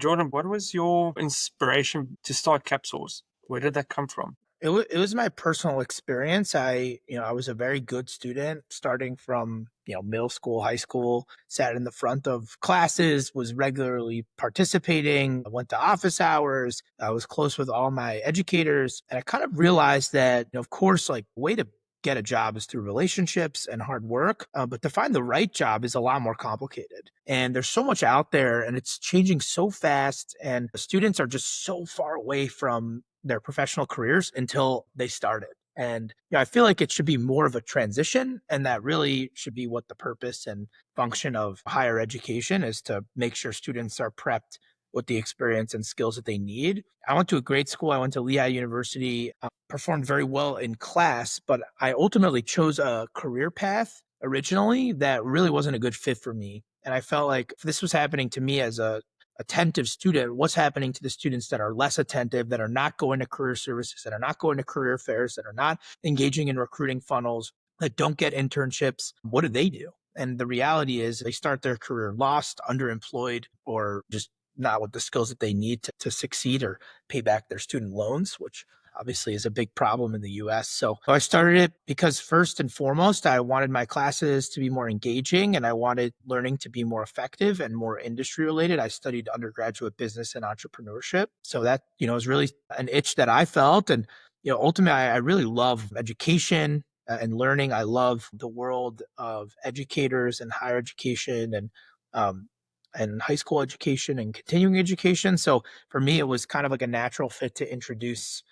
Jordan, what was your inspiration to start CapSource? Where did that come from? It was my personal experience. I was a very good student starting from, middle school, high school, sat in the front of classes, was regularly participating, I went to office hours. I was close with all my educators. And I kind of realized that, of course, like way to get a job is through relationships and hard work. But to find the right job is a lot more complicated. And there's so much out there and it's changing so fast. And students are just so far away from their professional careers until they started. And I feel like it should be more of a transition, and that really should be what the purpose and function of higher education is, to make sure students are prepped with the experience and skills that they need. I went to a great school. I went to Lehigh University, performed very well in class, but I ultimately chose a career path originally that really wasn't a good fit for me. And I felt like if this was happening to me as a attentive student, what's happening to the students that are less attentive, that are not going to career services, that are not going to career fairs, that are not engaging in recruiting funnels, that don't get internships? What do they do? And the reality is they start their career lost, underemployed, or just not with the skills that they need to succeed or pay back their student loans, which obviously is a big problem in the US. So I started it because first and foremost, I wanted my classes to be more engaging and I wanted learning to be more effective and more industry related. I studied undergraduate business and entrepreneurship. So that, is really an itch that I felt. And, ultimately, I really love education and learning. I love the world of educators and higher education and high school education and continuing education. So for me, it was kind of like a natural fit to introduce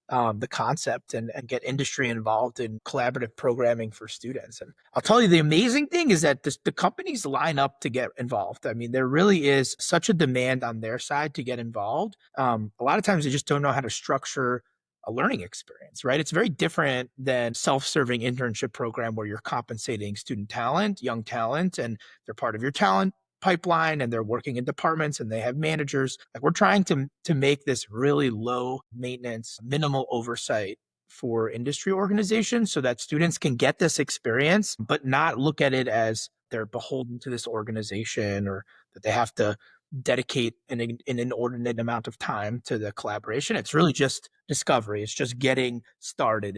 the concept and get industry involved in collaborative programming for students. And I'll tell you, the amazing thing is that the companies line up to get involved. I mean, there really is such a demand on their side to get involved. A lot of times they just don't know how to structure a learning experience, right? It's very different than self-serving internship program where you're compensating student talent, young talent, and they're part of your talent pipeline and they're working in departments and they have managers. Like, we're trying to make this really low maintenance, minimal oversight for industry organizations so that students can get this experience, but not look at it as they're beholden to this organization or that they have to dedicate an inordinate amount of time to the collaboration. It's really just discovery. It's just getting started.